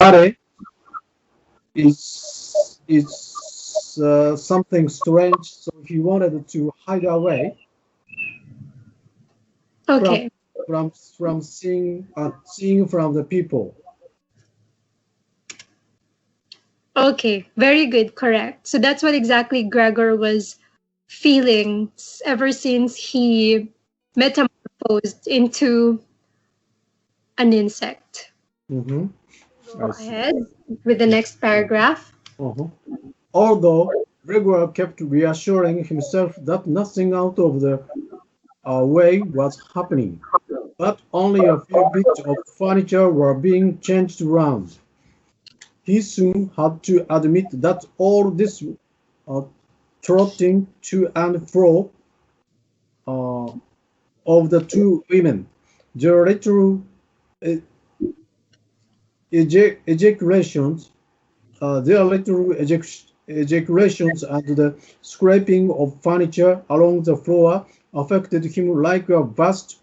Are is something strange, so he wanted to hide away Okay. from seeing from the people. Okay, very good, correct. So that's what exactly Gregor was feeling ever since he metamorphosed into an insect. Mm-hmm. Go ahead with the next paragraph. Uh-huh. Although Gregor kept reassuring himself that nothing out of the way was happening, but only a few bits of furniture were being changed around. He soon had to admit that all this uh, trotting to and fro uh, of the two women, their little e- ejaculations, ejaculations and the scraping of furniture along the floor affected him like a vast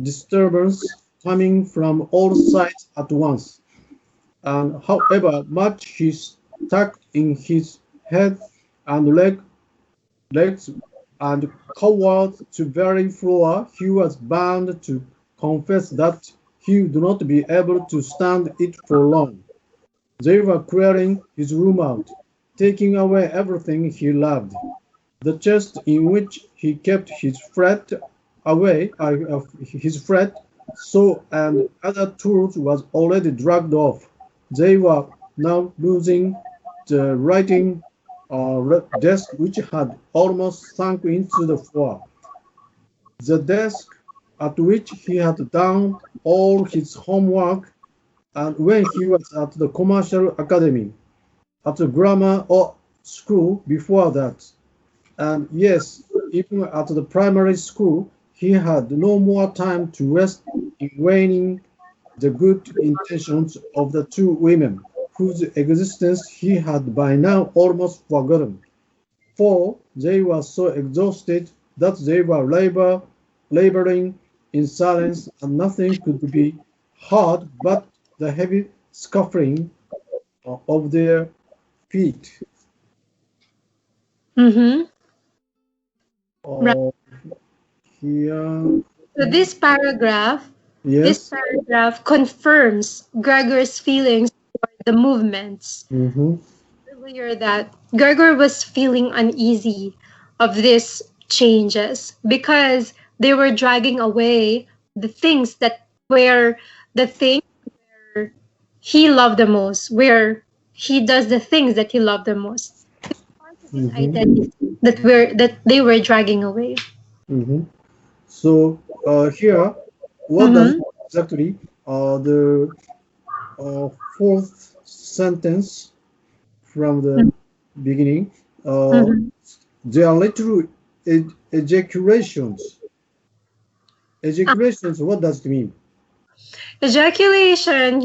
disturbance coming from all sides at once. And however much he stuck in his head and legs and cowered to very floor, he was bound to confess that he would not be able to stand it for long. They were clearing his room out, taking away everything he loved. The chest in which he kept his fret his fret, saw, and other tools was already dragged off. They were now losing the writing desk, which had almost sunk into the floor. The desk at which he had done all his homework, and when he was at the commercial academy, at the grammar or school before that, and yes, even at the primary school, he had no more time to rest in weighing the good intentions of the two women, whose existence he had by now almost forgotten, for they were so exhausted that they were laboring in silence, and nothing could be heard but the heavy scuffling of their feet. Mm-hmm. Right. Uh, Here, So this yes. paragraph confirms Gregor's feelings toward the movements Mm-hmm. earlier, that Gregor was feeling uneasy of these changes because they were dragging away the things that were the things where he loved the most, where he does the things that he loved the most. Part of his Mm-hmm. identity that they were dragging away. Mm-hmm. So here, what does Mm-hmm. exactly the fourth sentence from the beginning? Uh, Mm-hmm. there are literal ejaculations. Ejaculations. What does it mean? Ejaculation,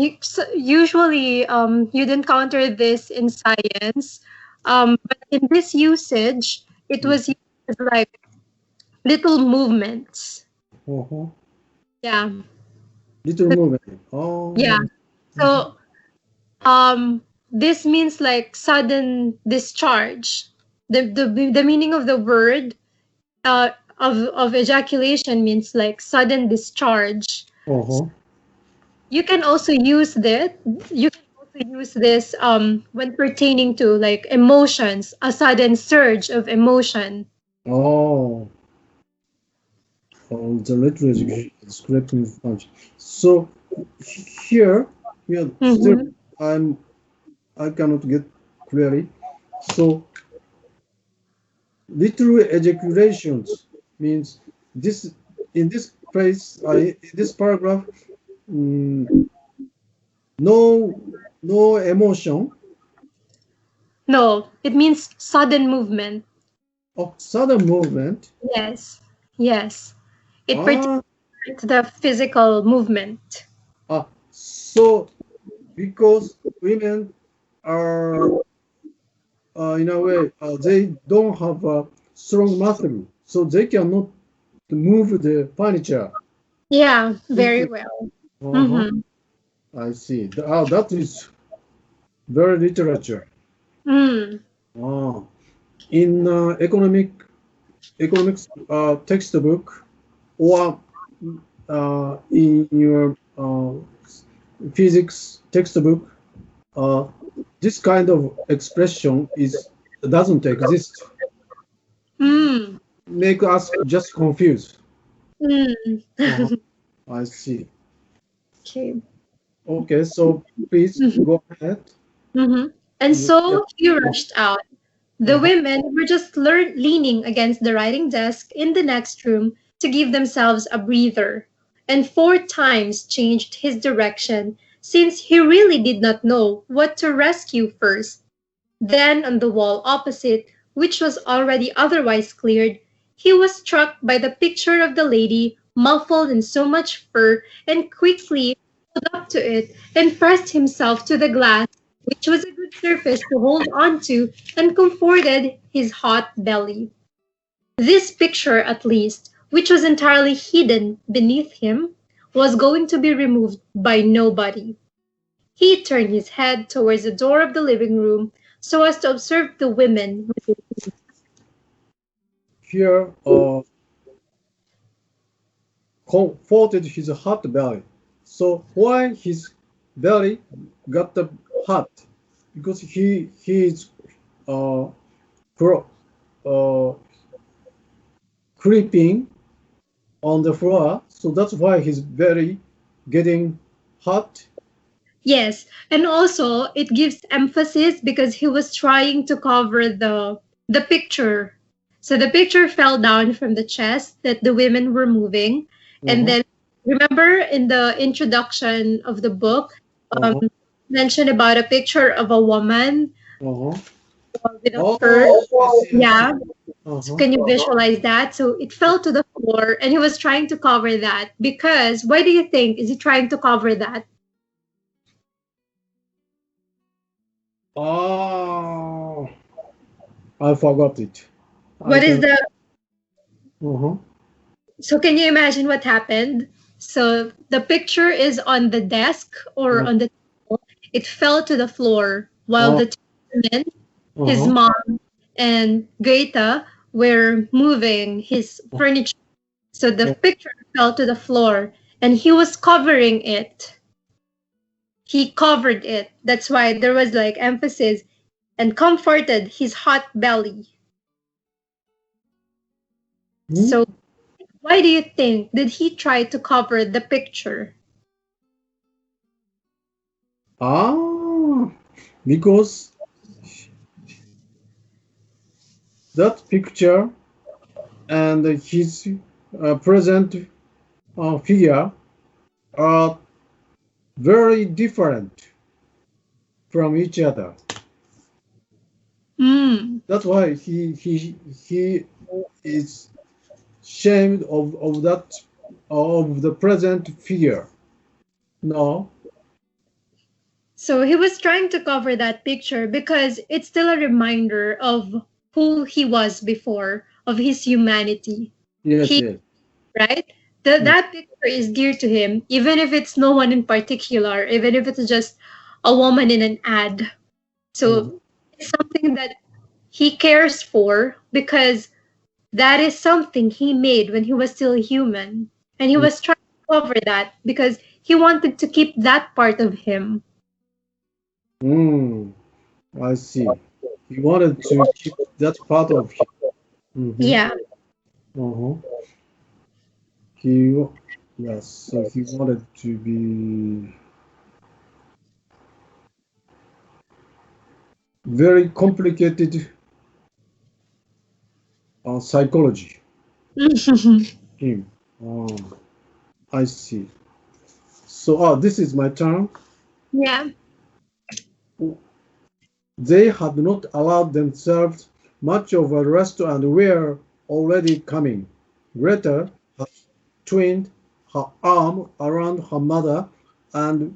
usually you'd encounter this in science, but in this usage, it was used as like little movements. Uh-huh. Yeah, Little movement. yeah. Oh. So this means like sudden discharge. The meaning of the word uh, of ejaculation means like sudden discharge. Uh-huh. You can also use this. You can also use this when pertaining to like emotions, a sudden surge of emotion. Oh. Oh, the literal descriptive function. So here, here still, Mm-hmm. I'm I cannot get clearly. So literal ejaculations means this in this place, in this paragraph, mm, no no emotion No, it means sudden movement. of sudden movement. Yes, yes. It pertains Ah, to the physical movement. so because women are in a way they don't have a strong muscle, so they cannot move the furniture Yeah, very quickly. well. Uh-huh. Mm-hmm. I see. That is very literature. Mm. In economics textbook or in your physics textbook, this kind of expression doesn't exist. Mm. Make us just confused. Mm. I see. Okay. Okay, so please go ahead. Mm-hmm. And so he rushed out. The women were just leaning against the writing desk in the next room to give themselves a breather, and 4 times changed his direction since he really did not know what to rescue first. Then, on the wall opposite, which was already otherwise cleared, he was struck by the picture of the lady muffled in so much fur and quickly pulled up to it and pressed himself to the glass, which was a good surface to hold on to and comforted his hot belly. This picture, at least, which was entirely hidden beneath him, was going to be removed by nobody. He turned his head towards the door of the living room so as to observe the women. Here, comforted his hot belly. So why his belly got the hot? Because he is uh, cro- uh, creeping on the floor. So that's why his belly getting hot. Yes, and also it gives emphasis because he was trying to cover the picture. So the picture fell down from the chest that the women were moving, and Uh-huh, then remember in the introduction of the book, um, uh-huh, mentioned about a picture of a woman uh-huh. with a fur. Oh, I see, I see. Yeah, so Uh-huh. can you visualize that? So it fell to the floor, and he was trying to cover that because why do you think is he trying to cover that? Oh, I forgot it. I What is can. the Uh-huh. So can you imagine what happened? So the picture is on the desk or Uh, on the table. It fell to the floor while uh, the two women, his uh-huh. mom and Greta, were moving his furniture. So the picture fell to the floor and he was covering it. He covered it. That's why there was like emphasis and comforted his hot belly. Hmm? So why do you think did he try to cover the picture? Ah, because that picture and his present figure are very different from each other. Mm. That's why he is ashamed of the present figure. No. So he was trying to cover that picture because it's still a reminder of who he was before, of his humanity. Yes, He, yes. right? Mm, That picture is dear to him, even if it's no one in particular, even if it's just a woman in an ad. mhm, So it's something that he cares for because that is something he made when he was still human. And he mm, was trying to cover that because he wanted to keep that part of him. mm, I see. He wanted to keep that part of him. Hmm. Yeah. Uh-huh. He, yes, so he wanted to be very complicated psychology. Him. Oh, I see. So, this is my turn. Yeah. They had not allowed themselves much of a rest and were already coming. Greta had twined her arm around her mother and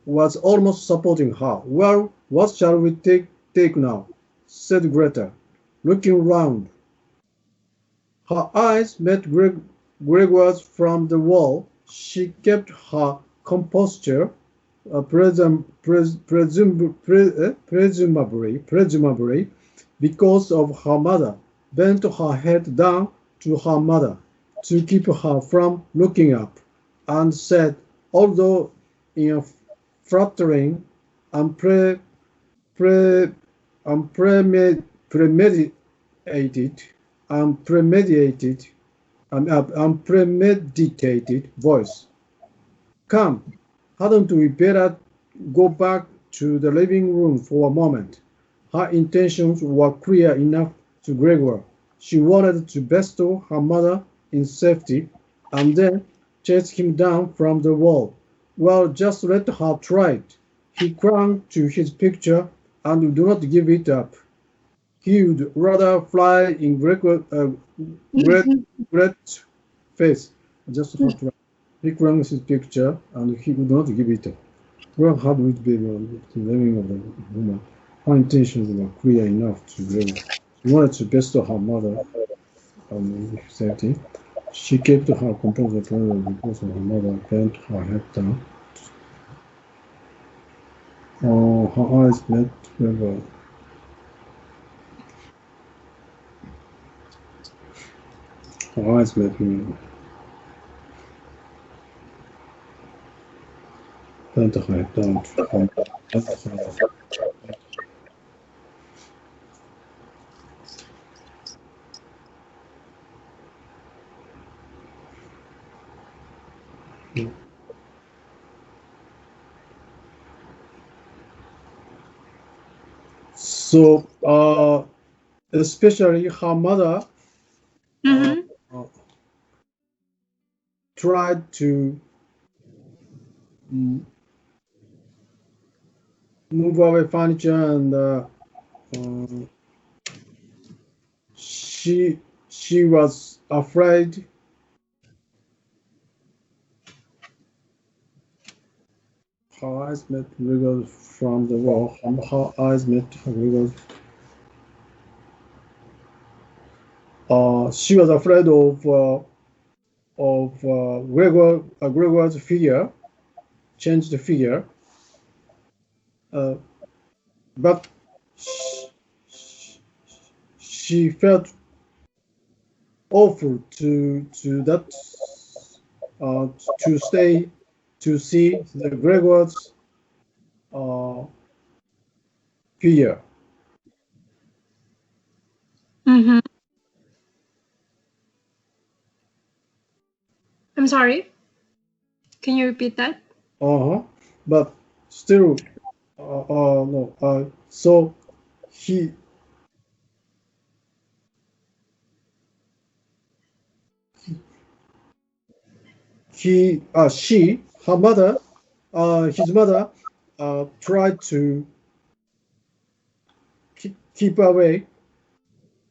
was almost supporting her. Well, what shall we take now? Said Greta, looking round. Her eyes met Gregor's from the wall. She kept her composure. presumably, because of her mother, bent her head down to her mother to keep her from looking up, and said, although in a fluttering, unpre, pre, unpremeditated, unpremeditated, unpremeditated voice, "Come, hadn't we better go back to the living room for a moment?" Her intentions were clear enough to Gregor. She wanted to bestow her mother in safety and then chase him down from the wall. Well, just let her try it. He clung to his picture and would not give it up. He would rather fly in great face. Just her try. He clung to his picture and he would not give it up. Well, how would be the living of the woman? Her intentions were clear enough to Gregor. She wanted to bestow her mother in safety. She kept her composure because her mother bent her head down. Her eyes met Gregor. Her eyes met me. Bent her head down. So, especially her mother tried to move away furniture, and she was afraid. Her eyes met Gregor from the wall. Her eyes met Gregor. She was afraid of Gregor's figure, changed figure. But she felt awful to stay to see the Gregor's figure. I'm sorry. Can you repeat that? But still, no. So she, her mother, his mother, tried to keep away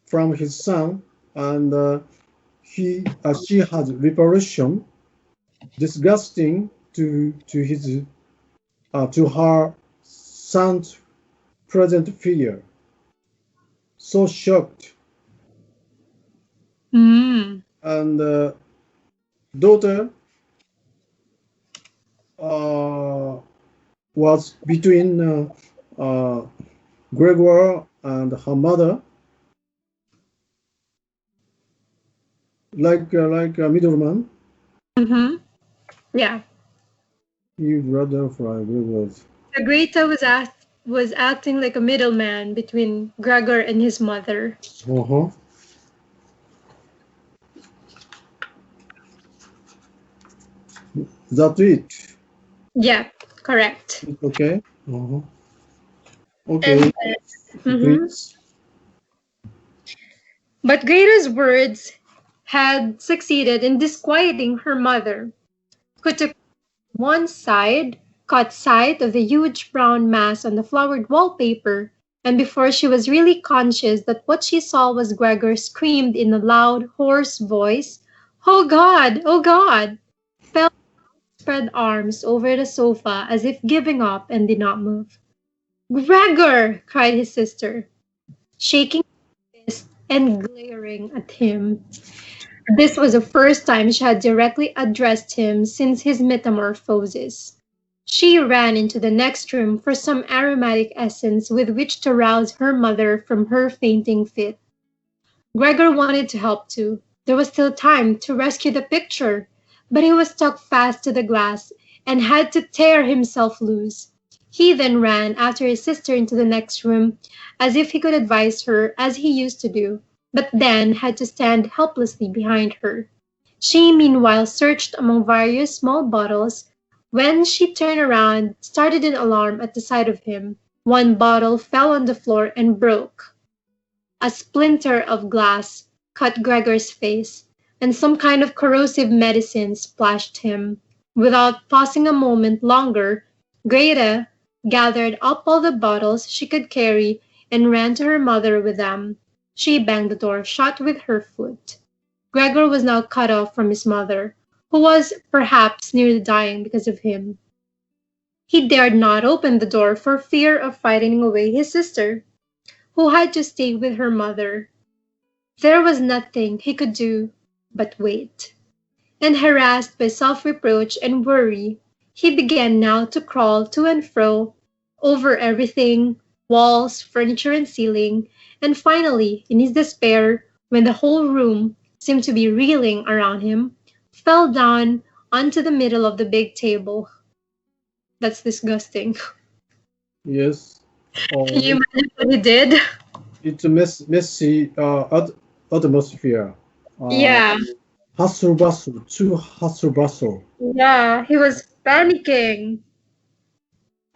from his son, and she had repulsion, disgusting to her son's present figure. So shocked. And daughter was between Gregor and her mother, like a middleman. Yeah. You'd rather fly Gregor's. Greta was acting like a middleman between Gregor and his mother. That's it. Yeah, correct. Okay. Okay. Please. But Greta's words had succeeded in disquieting her mother, who took caught sight of the huge brown mass on the flowered wallpaper, and before she was really conscious that what she saw was Gregor, screamed in a loud, hoarse voice, "Oh God! Oh God!" fell spread arms over the sofa as if giving up, and did not move. "Gregor!" cried his sister, shaking her fist and glaring at him. This was the first time she had directly addressed him since his metamorphosis. She ran into the next room for some aromatic essence with which to rouse her mother from her fainting fit. Gregor wanted to help too. There was still time to rescue the picture, but he was stuck fast to the glass and had to tear himself loose. He then ran after his sister into the next room, as if he could advise her as he used to do, but then had to stand helplessly behind her. She meanwhile searched among various small bottles. When she turned around, started an alarm at the sight of him. One bottle fell on the floor and broke. A splinter of glass cut Gregor's face, and some kind of corrosive medicine splashed him. Without pausing a moment longer, Greta gathered up all the bottles she could carry and ran to her mother with them. She banged the door shut with her foot. Gregor was now cut off from his mother, who was perhaps nearly dying because of him. He dared not open the door for fear of frightening away his sister, who had to stay with her mother. There was nothing he could do but wait. And harassed by self-reproach and worry, he began now to crawl to and fro over everything, walls, furniture, and ceiling, and finally, in his despair, when the whole room seemed to be reeling around him, fell down onto the middle of the big table. That's disgusting. Yes. Can you imagine what he did? It's a messy atmosphere. Yeah. Hustle bustle, too hustle bustle. Yeah, he was panicking.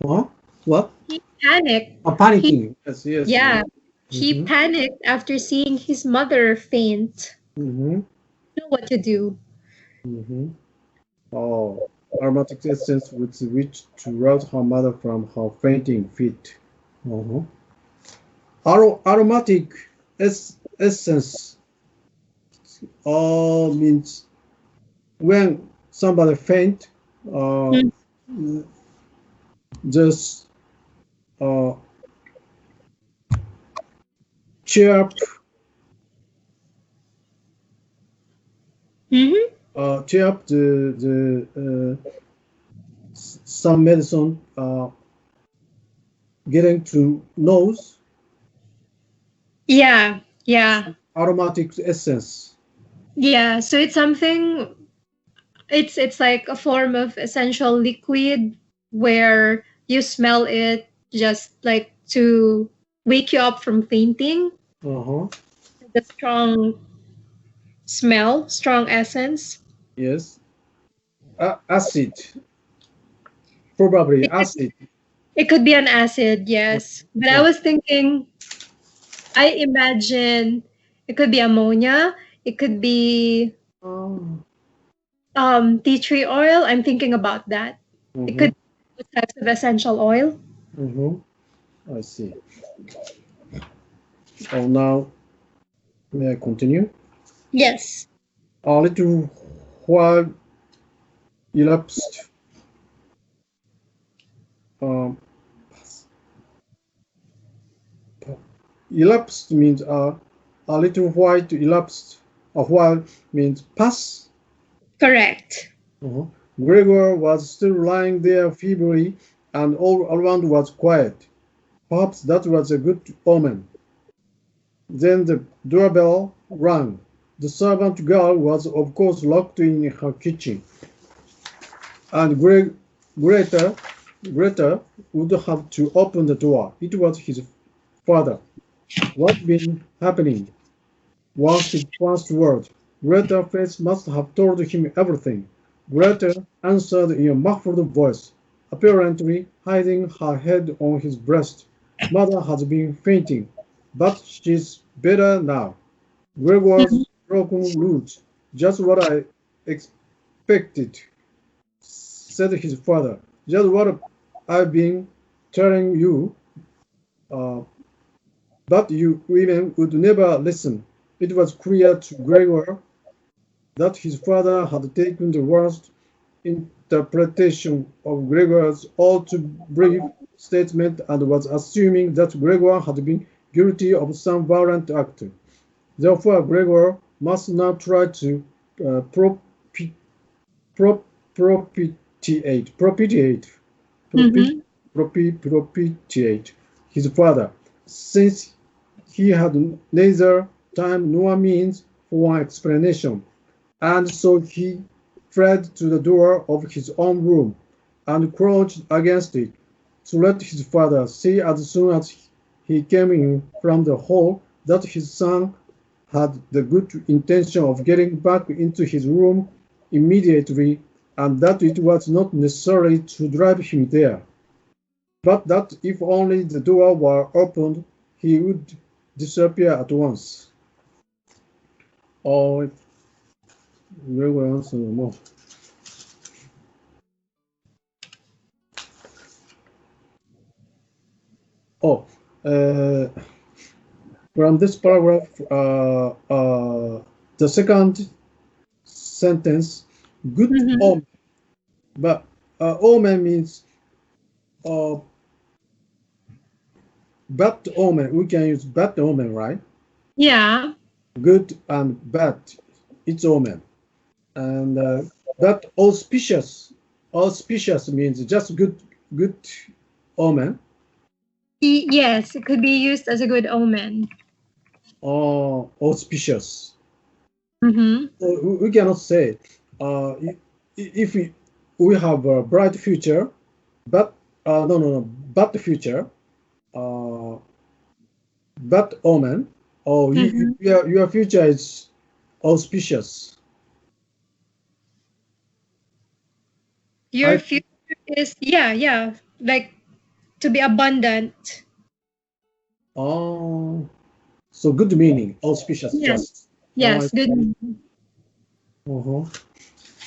Huh? What? He panicked. Panicking. Yes. Yeah, he panicked after seeing his mother faint. Mm-hmm. Know what to do. Mm-hmm. Oh, aromatic essence with which to rouse her mother from her fainting fit. Uh-huh. Aromatic essence means when somebody faint, just cheer up, cheer up the some medicine getting to nose. Yeah. Aromatic essence. Yeah, so it's something. It's like a form of essential liquid where you smell it just like to wake you up from fainting. Uh-huh. The strong smell, strong essence. Yes. Acid. Probably acid. It could be an acid, yes. But I was thinking, I imagine it could be ammonia. It could be tea tree oil. I'm thinking about that. It could be types of essential oil. I see. So now, may I continue? Yes. A little while elapsed. Elapsed means a little while to elapsed. A while means pass. Correct. Gregor was still lying there feebly, and all around was quiet. Perhaps that was a good omen. Then the doorbell rang. The servant girl was, of course, locked in her kitchen. And Greta would have to open the door. It was his father. What'd been happening? Was his first word. Greta's face must have told him everything. Greta answered in a muffled voice, apparently hiding her head on his breast. Mother has been fainting, but she's better now. Gregor's broken roots, just what I expected, said his father. Just what I've been telling you. But you women would never listen. It was clear to Gregor that his father had taken the worst interpretation of Gregor's all too brief statement and was assuming that Gregor had been guilty of some violent act. Therefore, Gregor must now try to propitiate propitiate his father, since he had neither time nor means for an explanation, and so he fled to the door of his own room and crouched against it to let his father see as soon as he came in from the hall that his son had the good intention of getting back into his room immediately, and that it was not necessary to drive him there, but that if only the door were opened, he would disappear at once. Gregor answered more. From this paragraph, the second sentence, good omen. But omen means bad omen. We can use bad omen, right? Yeah. Good and bad, it's omen. And that auspicious means just good omen. Yes, it could be used as a good omen. Auspicious. Mm-hmm. We cannot say if we have a bright future, but bad future, bad omen. Your future is auspicious. Your future is like to be abundant. Oh, so good meaning, auspicious. Yes, yes, good meaning.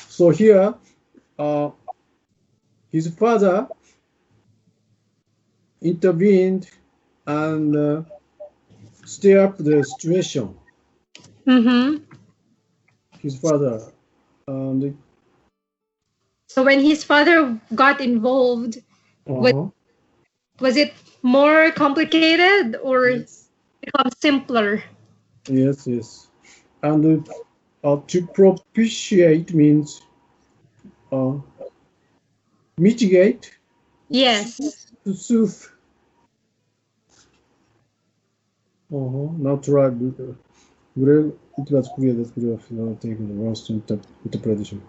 So here, his father intervened and stir up the situation. His father. So when his father got involved, was it more complicated or become simpler? Yes. And to propitiate means mitigate. Yes. To soothe. Not right. It was clear that we have taken the worst interpretation.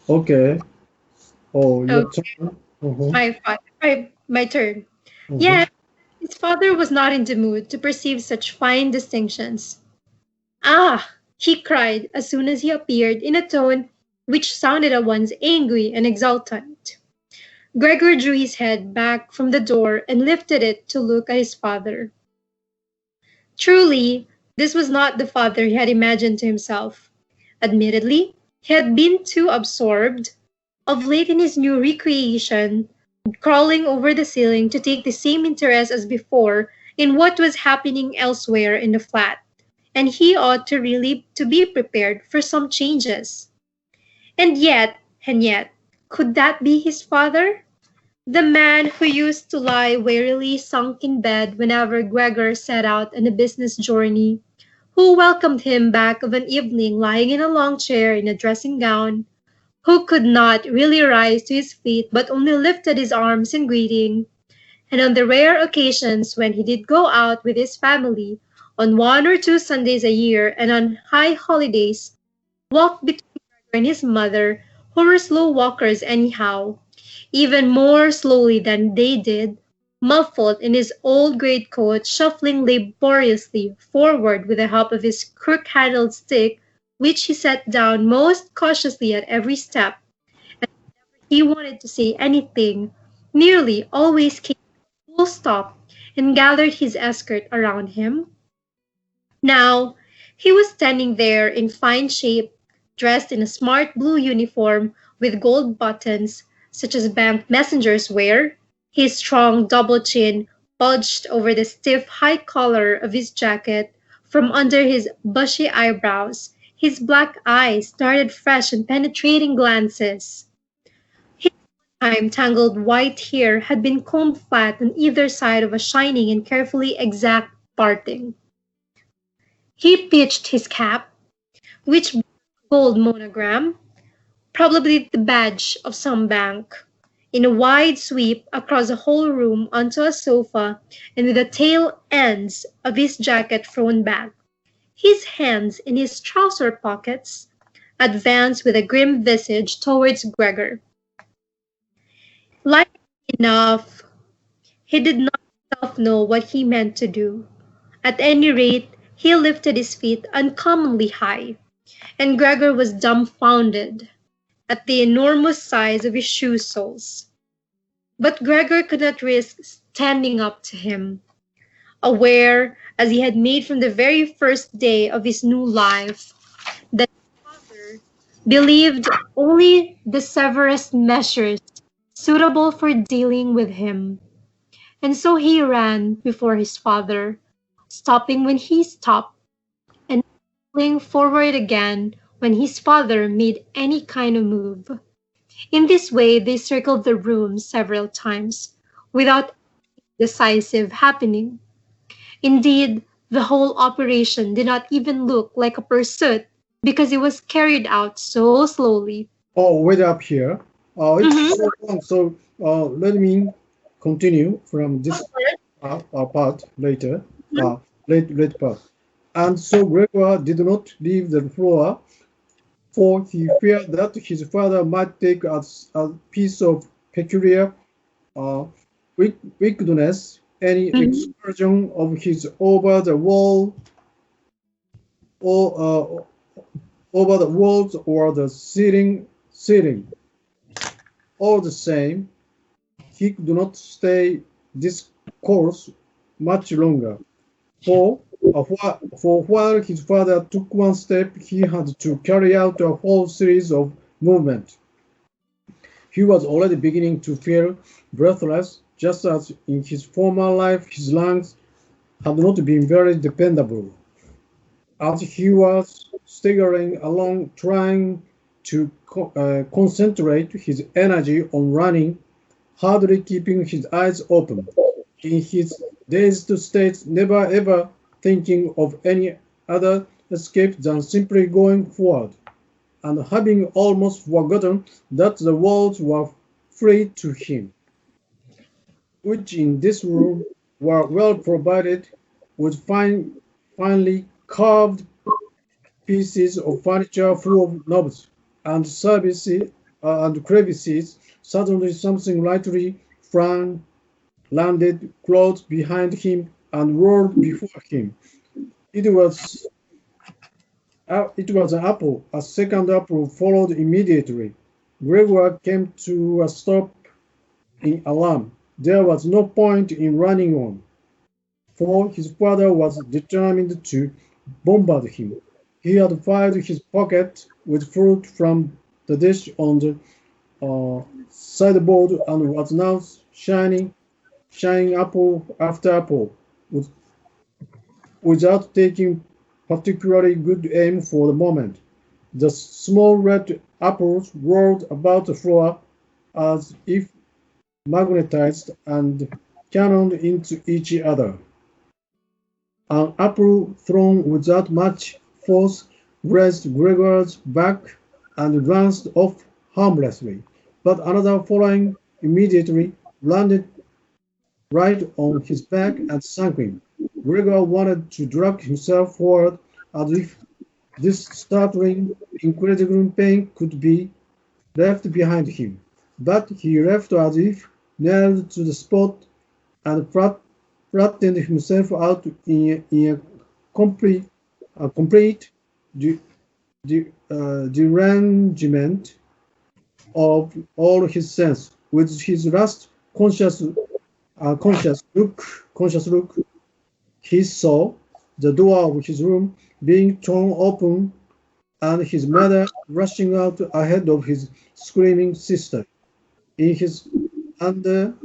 Okay. Your turn. My turn. Yeah, his father was not in the mood to perceive such fine distinctions. Ah! He cried as soon as he appeared in a tone which sounded at once angry and exultant. Gregor drew his head back from the door and lifted it to look at his father. Truly, this was not the father he had imagined to himself. Admittedly, he had been too absorbed of late in his new recreation, crawling over the ceiling to take the same interest as before in what was happening elsewhere in the flat, and he ought to be prepared for some changes. And yet, could that be his father? The man who used to lie wearily sunk in bed whenever Gregor set out on a business journey, who welcomed him back of an evening lying in a long chair in a dressing gown, who could not really rise to his feet but only lifted his arms in greeting, and on the rare occasions when he did go out with his family, on 1 or 2 Sundays a year and on high holidays, walked between Gregor and his mother, who were slow walkers anyhow, even more slowly than they did, muffled in his old greatcoat, shuffling laboriously forward with the help of his crook-handled stick, which he set down most cautiously at every step, and whenever he wanted to say anything, nearly always came to a full stop and gathered his escort around him. Now, he was standing there in fine shape, dressed in a smart blue uniform with gold buttons, such as bank messengers wear, his strong double chin bulged over the stiff high collar of his jacket from under his bushy eyebrows, his black eyes darted fresh and penetrating glances. His time tangled white hair had been combed flat on either side of a shining and carefully exact parting. He pitched his cap, which bore a gold monogram, probably the badge of some bank, in a wide sweep across the whole room onto a sofa and with the tail ends of his jacket thrown back, his hands in his trouser pockets, advanced with a grim visage towards Gregor. Likely enough, he did not himself know what he meant to do. At any rate, he lifted his feet uncommonly high, and Gregor was dumbfounded at the enormous size of his shoe soles. But Gregor could not risk standing up to him, aware, as he had made from the very first day of his new life, that his father believed only the severest measures suitable for dealing with him. And so he ran before his father, stopping when he stopped, and falling forward again when his father made any kind of move. In this way, they circled the room several times, without decisive happening. Indeed, the whole operation did not even look like a pursuit because it was carried out so slowly. Oh, wait up here. It's so long, so let me continue from this part later, late part. And so Gregor did not leave the floor, for he feared that his father might take as a piece of peculiar wickedness any excursion of his over the wall or over the walls or the ceiling. All the same, he could not stay this course much longer. For while his father took one step, he had to carry out a whole series of movements. He was already beginning to feel breathless, just as in his former life his lungs had not been very dependable. As he was staggering along, trying to concentrate his energy on running, hardly keeping his eyes open, in his dazed state, never ever thinking of any other escape than simply going forward, and having almost forgotten that the walls were free to him, which in this room were well provided with finely carved pieces of furniture full of knobs and crevices. Suddenly something lightly flung landed close behind him and rolled before him. It was an apple. A second apple followed immediately. Gregor came to a stop in alarm. There was no point in running on, for his father was determined to bombard him. He had filled his pocket with fruit from the dish on the sideboard and was now shining apple after apple without taking particularly good aim for the moment. The small red apples rolled about the floor as if magnetized and cannoned into each other. An apple thrown without much force grazed Gregor's back and glanced off harmlessly, but another following immediately landed right on his back and sank him. Gregor wanted to drag himself forward as if this startling, incredible pain could be left behind him, but he left as if nailed to the spot and flattened himself out in a complete derangement of all his sense. With his last conscious look, he saw the door of his room being torn open and his mother rushing out ahead of his screaming sister. In his underbodies,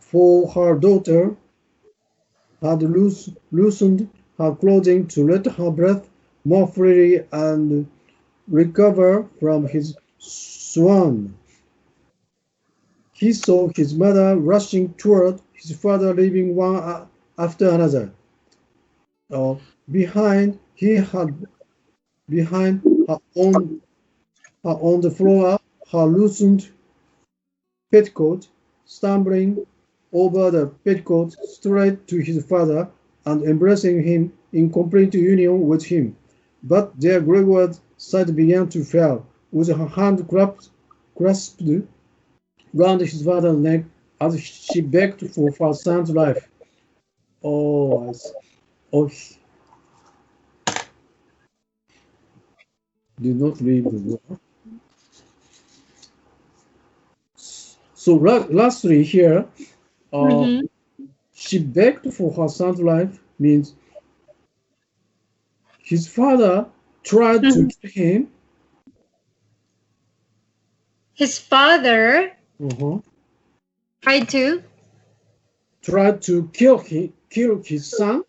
for her daughter had loosened her clothing to let her breathe more freely and recover from his swoon. He saw his mother rushing toward his father, leaving one after another. behind her on the floor, her loosened petticoat, stumbling over the petticoat straight to his father and embracing him in complete union with him. But there Gregor's side began to fail, with her hand grasped round his father's neck as she begged for her son's life. Oh, oh, did not read the word. So lastly here, she begged for her son's life means his father tried to kill him. His father tried to kill his son.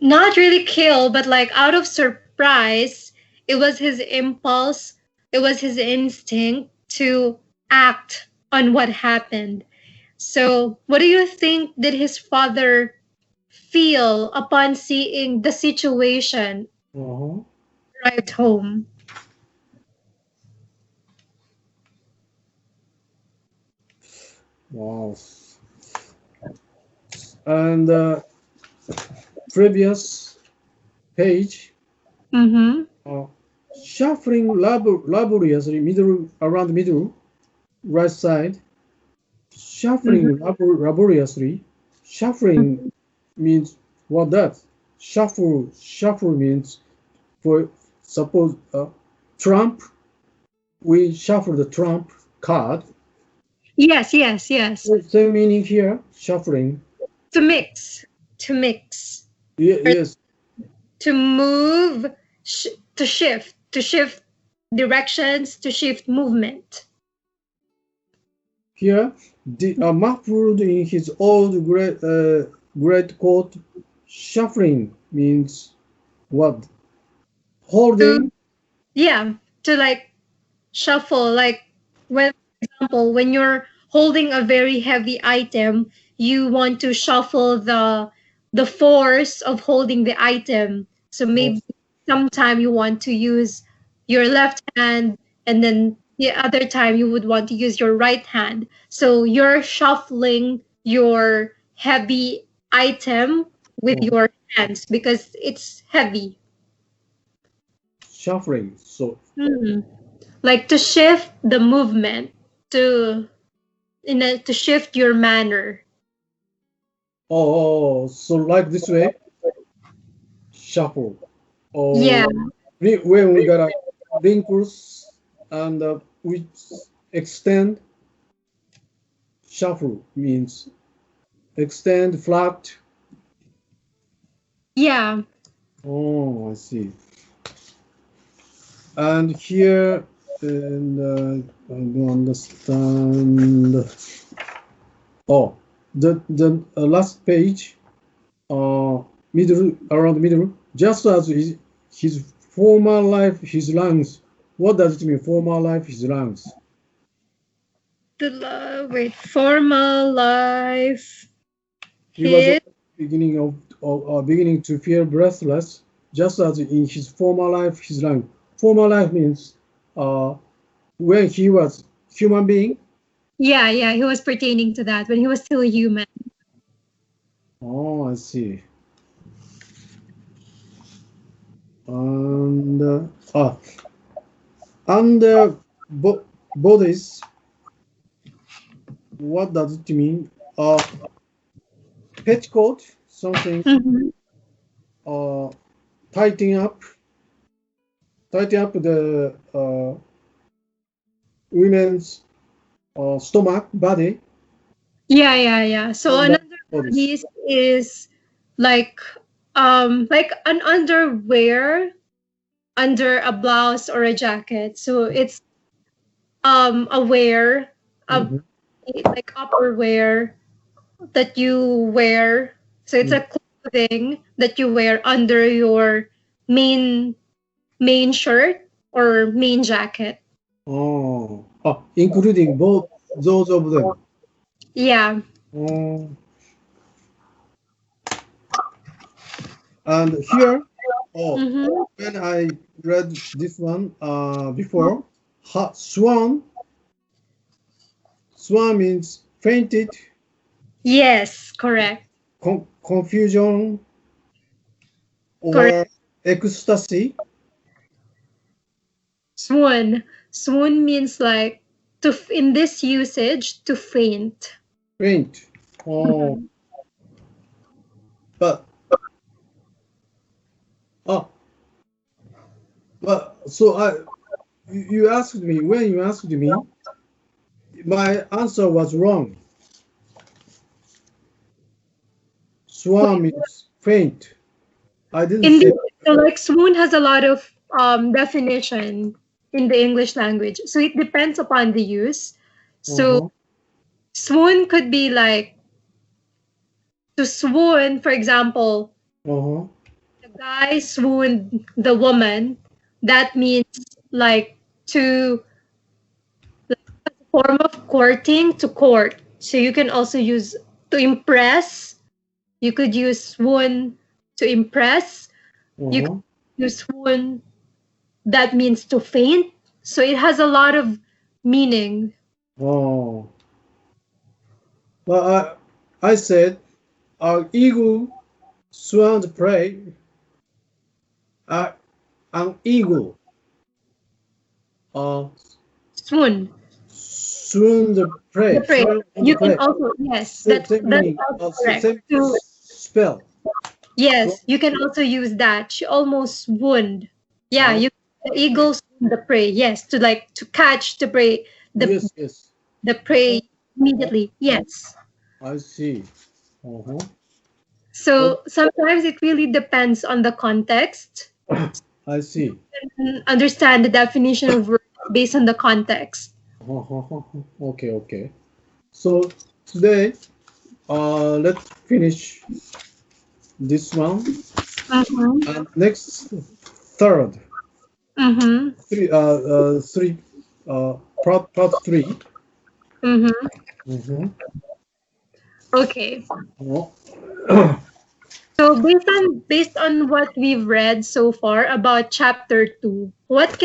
Not really kill, but like out of surprise, it was his impulse, it was his instinct to act on what happened. So, what do you think did his father feel upon seeing the situation right home? Wow. And previous page, shuffling laboriously around the middle, right side, shuffling laboriously. Shuffling means what that? Shuffle means, for suppose trump, we shuffle the trump card. Yes. Same meaning here, shuffling. To mix. Yes. To move, to shift directions, to shift movement. Here, muffled in his old great coat, shuffling means what? Holding? To like shuffle, like when, for example, when you're holding a very heavy item, you want to shuffle the force of holding the item. So maybe sometime you want to use your left hand, and then the other time you would want to use your right hand. So you're shuffling your heavy item with your hands because it's heavy. Shuffling, so like to shift the movement, to shift your manner. Oh, so like this way, shuffle. Oh, yeah. When we got wrinkles and we extend, shuffle means extend, flat. Yeah. Oh, I see. And here, and I don't understand. Oh, the last page, around the middle, just as his former life, his lungs. What does it mean, former life, his lungs? Former life. He was beginning to feel breathless, just as in his former life, his lung. Former life means when he was human being. Yeah, he was pertaining to that when he was still a human. Oh, I see. And under bodies, what does it mean? Petticoat, something. Tighten up the women's stomach, body. Yeah. So another bodies is like an underwear under a blouse or a jacket. So it's a wear, like upper wear that you wear. So it's a clothing that you wear under your main shirt or main jacket. Oh, including both those of them. Yeah. And here, Mm-hmm. when I read this one before, swan means fainted, Yes, correct. confusion, Correct. or ecstasy. Swoon means like in this usage to faint. Faint. Oh, but oh, but so you asked me when you asked me, my answer was wrong. Swan means faint. I didn't say. So like swoon has a lot of definition in the English language. So it depends upon the use. So swoon could be like to swoon, for example, Uh-huh. the guy swooned the woman. That means like to form of courting to court. So you can also use to impress. You could use swoon to impress. You could use swoon that means to faint. So it has a lot of meaning. Oh. Well, I said our eagle swans prey. An eagle Swoon. swoon the prey. The prey. You can also, yes, that's meaning, also correct. same spell. Yes, you can also use that. She almost swooned. Yeah, the eagle swooned the prey. Yes, to catch the prey. Yes. The prey immediately. Yes. I see. So sometimes it really depends on the context. I see. You can understand the definition of word based on the context. Okay. So today, let's finish this one. And next, third. Three. Part 3. Okay. So based on what we've read so far about chapter 2, what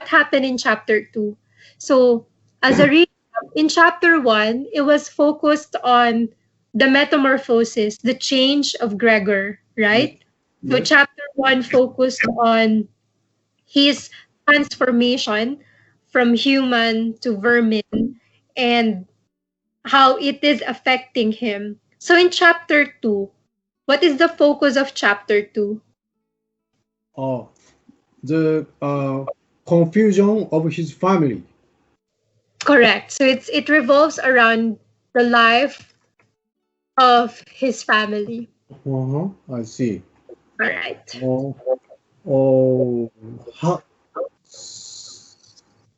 happened in chapter 2? So as a recap, in chapter 1, it was focused on the metamorphosis, the change of Gregor, right? So chapter 1 focused on his transformation from human to vermin and how it is affecting him. So in chapter 2, what is the focus of chapter 2? The confusion of his family. Correct. So it revolves around the life of his family. I see. All right.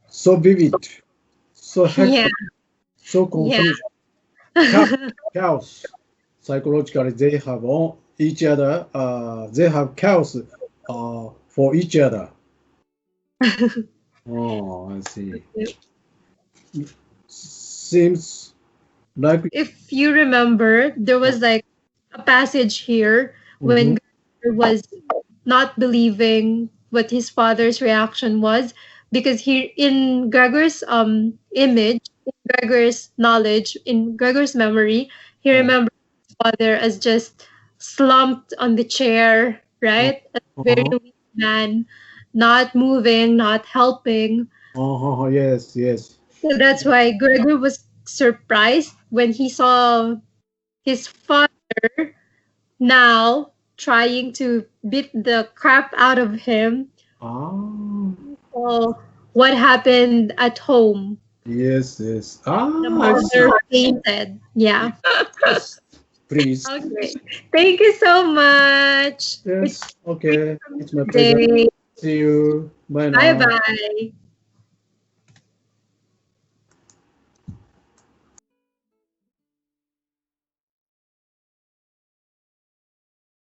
So vivid, so hectic, so confused. Chaos. Psychologically, they have on each other. They have chaos for each other. I see. Seems like if you remember, there was like a passage here when Gregor was not believing what his father's reaction was, because he in Gregor's image, in Gregor's knowledge, in Gregor's memory, he remembered his father as just slumped on the chair, right? A very weak man, not moving, not helping. Yes. So that's why Gregor was surprised when he saw his father now trying to beat the crap out of him. So what happened at home? Yes. The mother fainted. Yeah. Please. Okay. Thank you so much. Yes. Okay. It's my pleasure. See you. Bye now. Bye.